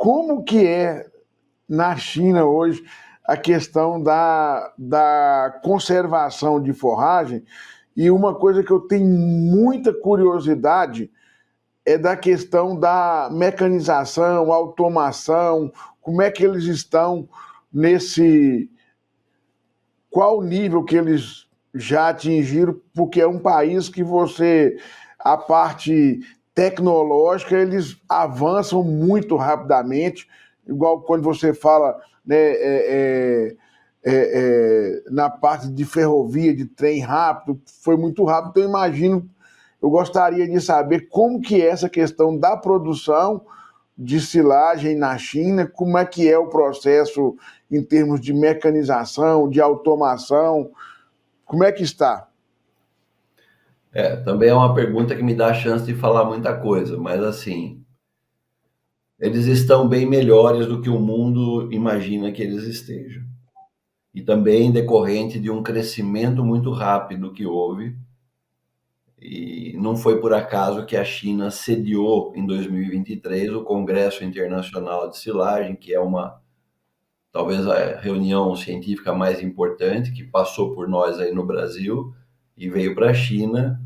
como que é na China hoje a questão da conservação de forragem. E uma coisa que eu tenho muita curiosidade é da questão da mecanização, automação, como é que eles estão nesse... Qual o nível que eles já atingiram, porque é um país que a parte tecnológica, eles avançam muito rapidamente, igual quando você fala, né, na parte de ferrovia, de trem rápido, foi muito rápido, então eu imagino, eu gostaria de saber como que é essa questão da produção de silagem na China, como é que é o processo em termos de mecanização, de automação, como é que está? Também é uma pergunta que me dá a chance de falar muita coisa, mas assim, eles estão bem melhores do que o mundo imagina que eles estejam. E também decorrente de um crescimento muito rápido que houve. E não foi por acaso que a China sediou em 2023 o Congresso Internacional de Silagem, que é talvez a reunião científica mais importante que passou por nós aí no Brasil e veio para a China.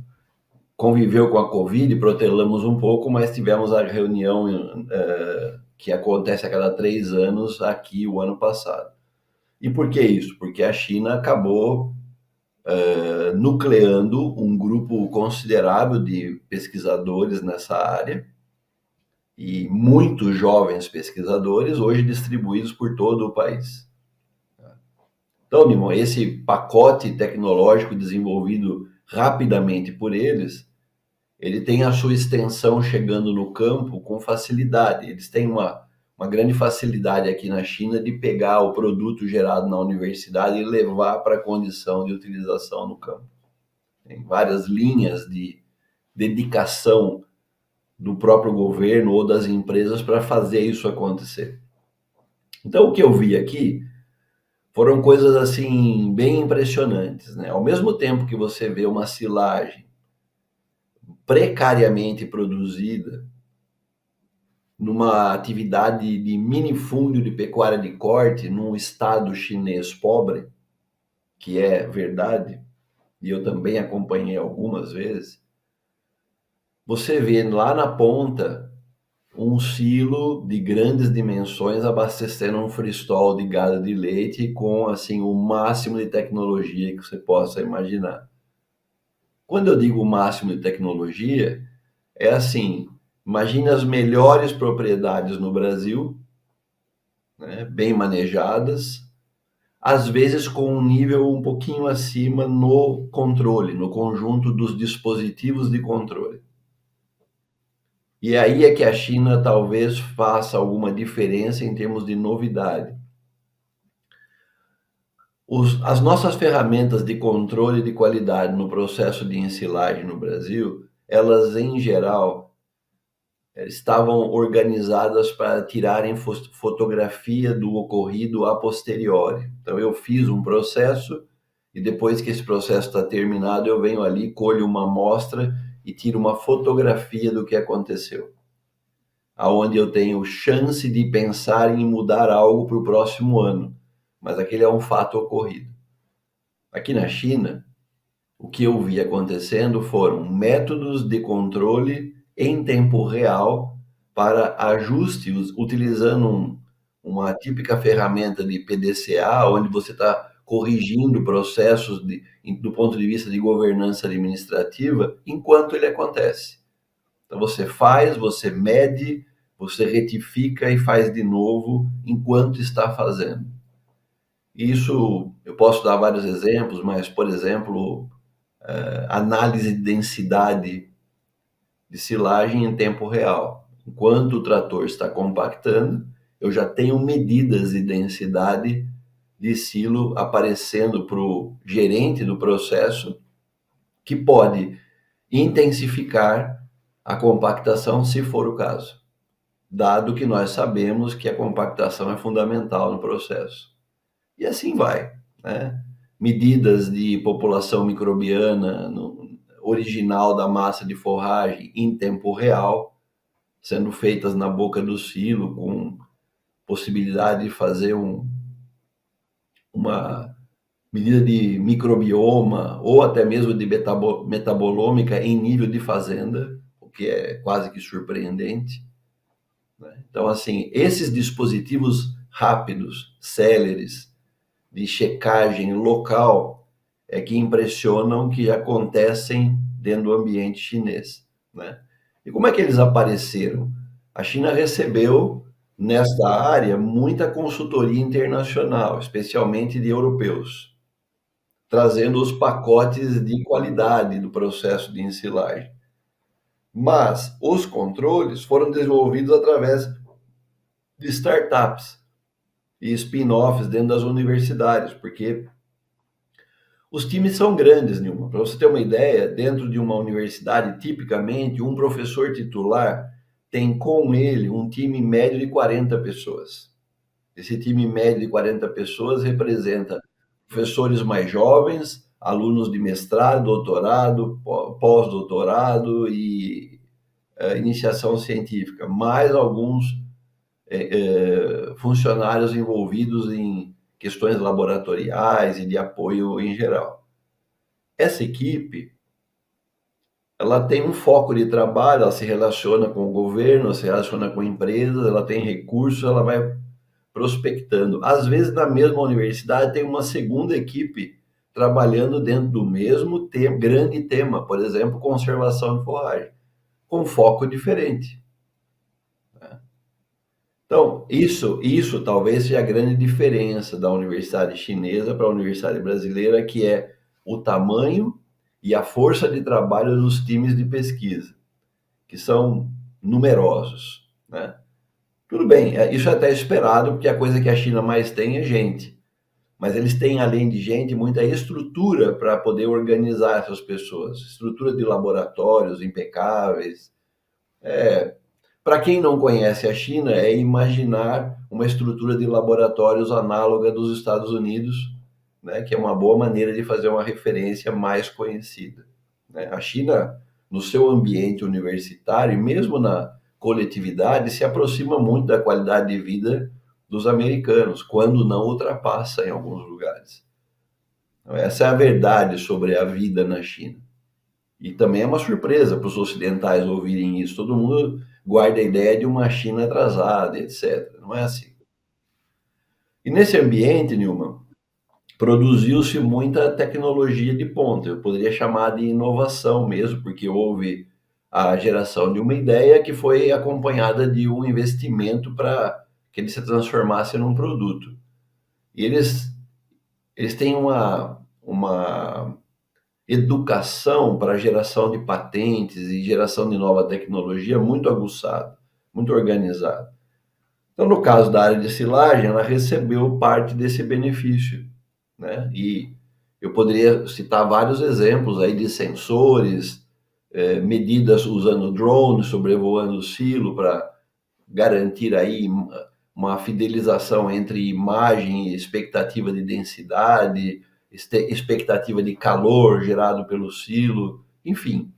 Conviveu com a Covid, protelamos um pouco, mas tivemos a reunião que acontece a cada 3 anos aqui o ano passado. E por que isso? Porque a China acabou nucleando um grupo considerável de pesquisadores nessa área, e muitos jovens pesquisadores hoje distribuídos por todo o país. Então, Nimon, esse pacote tecnológico desenvolvido rapidamente por eles, ele tem a sua extensão chegando no campo com facilidade. Eles têm uma grande facilidade aqui na China de pegar o produto gerado na universidade e levar para a condição de utilização no campo. Tem várias linhas de dedicação do próprio governo ou das empresas para fazer isso acontecer. Então, o que eu vi aqui foram coisas assim bem impressionantes, né? Ao mesmo tempo que você vê uma silagem precariamente produzida numa atividade de minifúndio de pecuária de corte num estado chinês pobre, que é verdade, e eu também acompanhei algumas vezes, você vê lá na ponta um silo de grandes dimensões abastecendo um freestall de gado de leite com assim o máximo de tecnologia que você possa imaginar. Quando eu digo o máximo de tecnologia, é assim, imagine as melhores propriedades no Brasil, né, bem manejadas, às vezes com um nível um pouquinho acima no controle, no conjunto dos dispositivos de controle. E aí é que a China talvez faça alguma diferença em termos de novidade. As nossas ferramentas de controle de qualidade no processo de ensilagem no Brasil, elas em geral estavam organizadas para tirarem fotografia do ocorrido a posteriori. Então eu fiz um processo e depois que esse processo está terminado, eu venho ali, colho uma amostra e tiro uma fotografia do que aconteceu, aonde eu tenho chance de pensar em mudar algo para o próximo ano, mas aquele é um fato ocorrido. Aqui na China, o que eu vi acontecendo foram métodos de controle em tempo real para ajustes, utilizando uma típica ferramenta de PDCA, onde você está corrigindo processos do ponto de vista de governança administrativa enquanto ele acontece. Então você faz, você mede, você retifica e faz de novo enquanto está fazendo. Isso, eu posso dar vários exemplos, mas, por exemplo, análise de densidade de silagem em tempo real. Enquanto o trator está compactando, eu já tenho medidas de densidade de silo aparecendo para o gerente do processo, que pode intensificar a compactação se for o caso, dado que nós sabemos que a compactação é fundamental no processo. E assim vai, né? Medidas de população microbiana original da massa de forragem em tempo real, sendo feitas na boca do silo com possibilidade de fazer uma medida de microbioma ou até mesmo de metabolômica em nível de fazenda, o que é quase que surpreendente, né? Então, assim, esses dispositivos rápidos, céleres, de checagem local, é que impressionam que acontecem dentro do ambiente chinês, né? E como é que eles apareceram? A China recebeu, nesta área, muita consultoria internacional, especialmente de europeus, trazendo os pacotes de qualidade do processo de ensilagem. Mas os controles foram desenvolvidos através de startups e spin-offs dentro das universidades, porque os times são grandes, Nilma. Para você ter uma ideia, dentro de uma universidade, tipicamente, um professor titular tem com ele um time médio de 40 pessoas. Esse time médio de 40 pessoas representa professores mais jovens, alunos de mestrado, doutorado, pós-doutorado e iniciação científica, mais alguns funcionários envolvidos em questões laboratoriais e de apoio em geral. Essa equipe, ela tem um foco de trabalho, ela se relaciona com o governo, ela se relaciona com empresas, ela tem recursos, ela vai prospectando. Às vezes, na mesma universidade, tem uma segunda equipe trabalhando dentro do mesmo grande tema, por exemplo, conservação de forragem, com foco diferente. Então, isso talvez seja a grande diferença da universidade chinesa para a universidade brasileira, que é o tamanho e a força de trabalho dos times de pesquisa, que são numerosos, né? Tudo bem, isso é até esperado, porque a coisa que a China mais tem é gente. Mas eles têm, além de gente, muita estrutura para poder organizar essas pessoas. Estrutura de laboratórios impecáveis. Para quem não conhece a China, é imaginar uma estrutura de laboratórios análoga dos Estados Unidos, né, que é uma boa maneira de fazer uma referência mais conhecida, né? A China, no seu ambiente universitário, mesmo na coletividade, se aproxima muito da qualidade de vida dos americanos, quando não ultrapassa em alguns lugares. Então, essa é a verdade sobre a vida na China. E também é uma surpresa para os ocidentais ouvirem isso. Todo mundo guarda a ideia de uma China atrasada, etc. Não é assim. E nesse ambiente, Nilman, produziu-se muita tecnologia de ponta. Eu poderia chamar de inovação mesmo, porque houve a geração de uma ideia que foi acompanhada de um investimento para que ele se transformasse num produto. E eles têm uma educação para geração de patentes e geração de nova tecnologia muito aguçada, muito organizada. Então, no caso da área de silagem, ela recebeu parte desse benefício, né? E eu poderia citar vários exemplos aí de sensores, medidas usando drones sobrevoando o silo para garantir aí uma fidelização entre imagem e expectativa de densidade, expectativa de calor gerado pelo silo, enfim,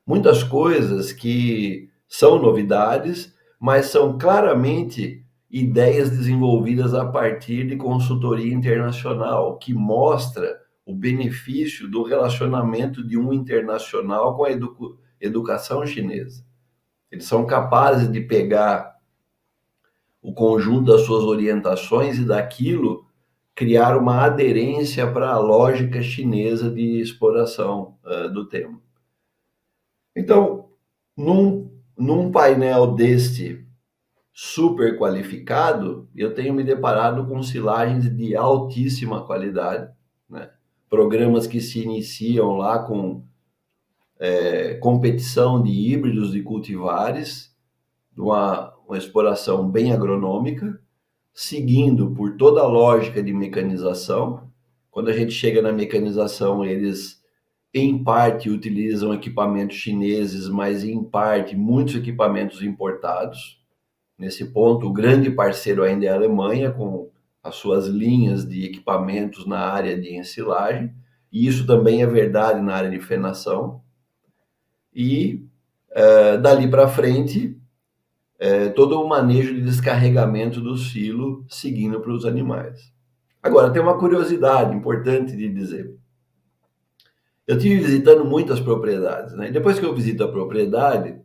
muitas coisas que são novidades, mas são claramente ideias desenvolvidas a partir de consultoria internacional, que mostra o benefício do relacionamento de um internacional com a educação chinesa. Eles são capazes de pegar o conjunto das suas orientações e daquilo criar uma aderência para a lógica chinesa de exploração do tema. Então, num painel deste super qualificado, eu tenho me deparado com silagens de altíssima qualidade, né? Programas que se iniciam lá com competição de híbridos de cultivares, uma exploração bem agronômica, seguindo por toda a lógica de mecanização. Quando a gente chega na mecanização, eles, em parte, utilizam equipamentos chineses, mas, em parte, muitos equipamentos importados. Nesse ponto, o grande parceiro ainda é a Alemanha, com as suas linhas de equipamentos na área de ensilagem, e isso também é verdade na área de fenação. E, dali para frente, todo o manejo de descarregamento do silo seguindo para os animais. Agora, tem uma curiosidade importante de dizer. Eu estive visitando muitas propriedades, né? E depois que eu visito a propriedade,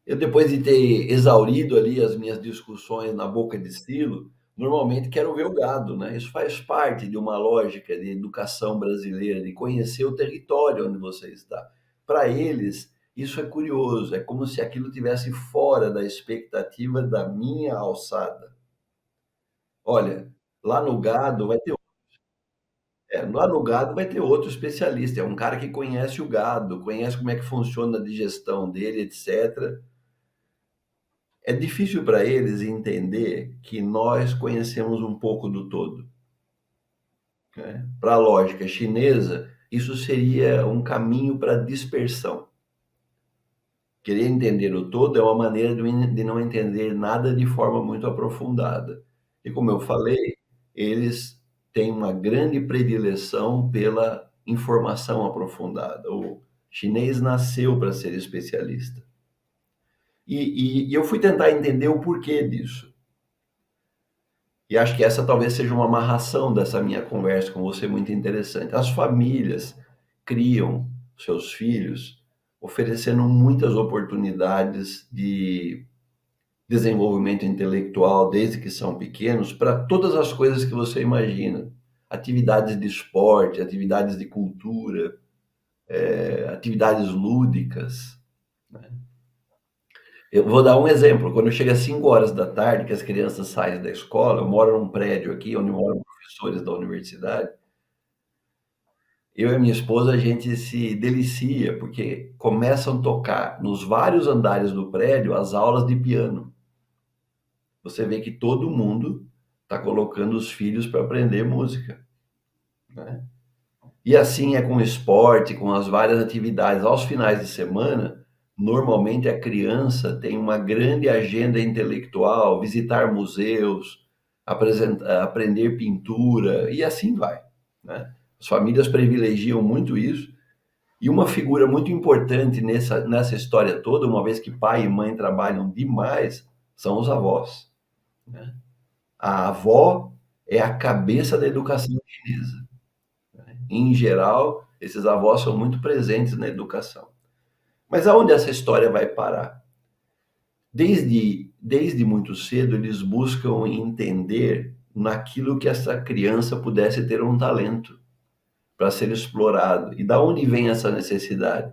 eu, depois de ter exaurido ali as minhas discussões na boca de silo, normalmente quero ver o gado, né? Isso faz parte de uma lógica de educação brasileira, de conhecer o território onde você está. Para eles, isso é curioso, é como se aquilo tivesse fora da expectativa da minha alçada. Olha, lá no gado vai ter lá no gado vai ter outro especialista, é um cara que conhece o gado, conhece como é que funciona a digestão dele, etc. É difícil para eles entender que nós conhecemos um pouco do todo, né? Para a lógica chinesa, isso seria um caminho para dispersão. Querer entender o todo é uma maneira de não entender nada de forma muito aprofundada. E como eu falei, eles têm uma grande predileção pela informação aprofundada. O chinês nasceu para ser especialista. E eu fui tentar entender o porquê disso. E acho que essa talvez seja uma amarração dessa minha conversa com você muito interessante. As famílias criam seus filhos oferecendo muitas oportunidades de desenvolvimento intelectual desde que são pequenos para todas as coisas que você imagina. Atividades de esporte, atividades de cultura, atividades lúdicas, né? Eu vou dar um exemplo. Quando chega às 5 horas da tarde, que as crianças saem da escola, eu moro num prédio aqui, onde moram professores da universidade, eu e a minha esposa, a gente se delicia, porque começam a tocar nos vários andares do prédio as aulas de piano. Você vê que todo mundo está colocando os filhos para aprender música, né? E assim é com o esporte, com as várias atividades. Aos finais de semana, normalmente a criança tem uma grande agenda intelectual, visitar museus, aprender pintura, e assim vai, né? As famílias privilegiam muito isso. E uma figura muito importante nessa história toda, uma vez que pai e mãe trabalham demais, são os avós, né? A avó é a cabeça da educação chinesa. Em geral, esses avós são muito presentes na educação. Mas aonde essa história vai parar? Desde muito cedo, eles buscam entender naquilo que essa criança pudesse ter um talento para ser explorado. E da onde vem essa necessidade?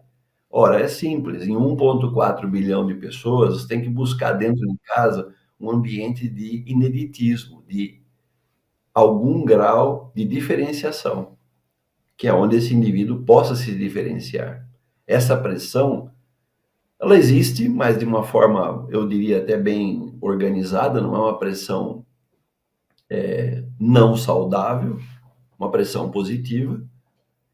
Ora, é simples. Em 1,4 bilhão de pessoas, você tem que buscar dentro de casa um ambiente de ineditismo, de algum grau de diferenciação, que é onde esse indivíduo possa se diferenciar. Essa pressão, ela existe, mas de uma forma, eu diria, até bem organizada, não é uma pressão não saudável, uma pressão positiva.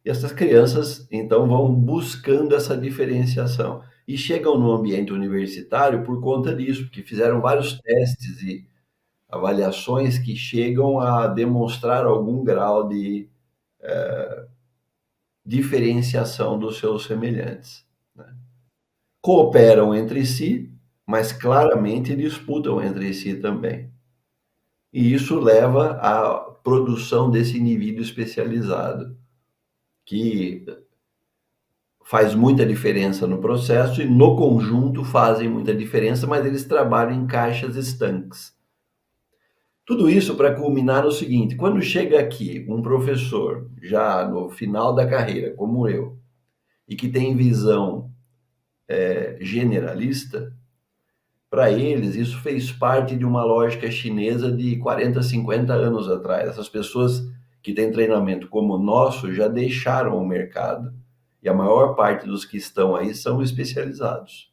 E essas crianças, então, vão buscando essa diferenciação. E chegam no ambiente universitário por conta disso, porque fizeram vários testes e avaliações que chegam a demonstrar algum grau de diferenciação dos seus semelhantes, né? Cooperam entre si, mas claramente disputam entre si também. E isso leva à produção desse indivíduo especializado, que faz muita diferença no processo e no conjunto fazem muita diferença, mas eles trabalham em caixas estanques. Tudo isso para culminar no seguinte: quando chega aqui um professor, já no final da carreira, como eu, e que tem visão generalista, para eles isso fez parte de uma lógica chinesa de 40, 50 anos atrás. Essas pessoas que têm treinamento como o nosso já deixaram o mercado, e a maior parte dos que estão aí são especializados.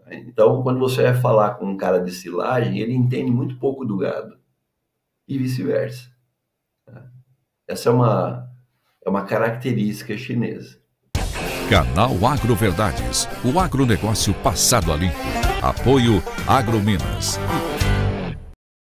Então, quando você vai falar com um cara de silagem, ele entende muito pouco do gado, e vice-versa. Essa é uma característica chinesa. Canal Agroverdades, o agronegócio passado a limpo. Apoio Agrominas.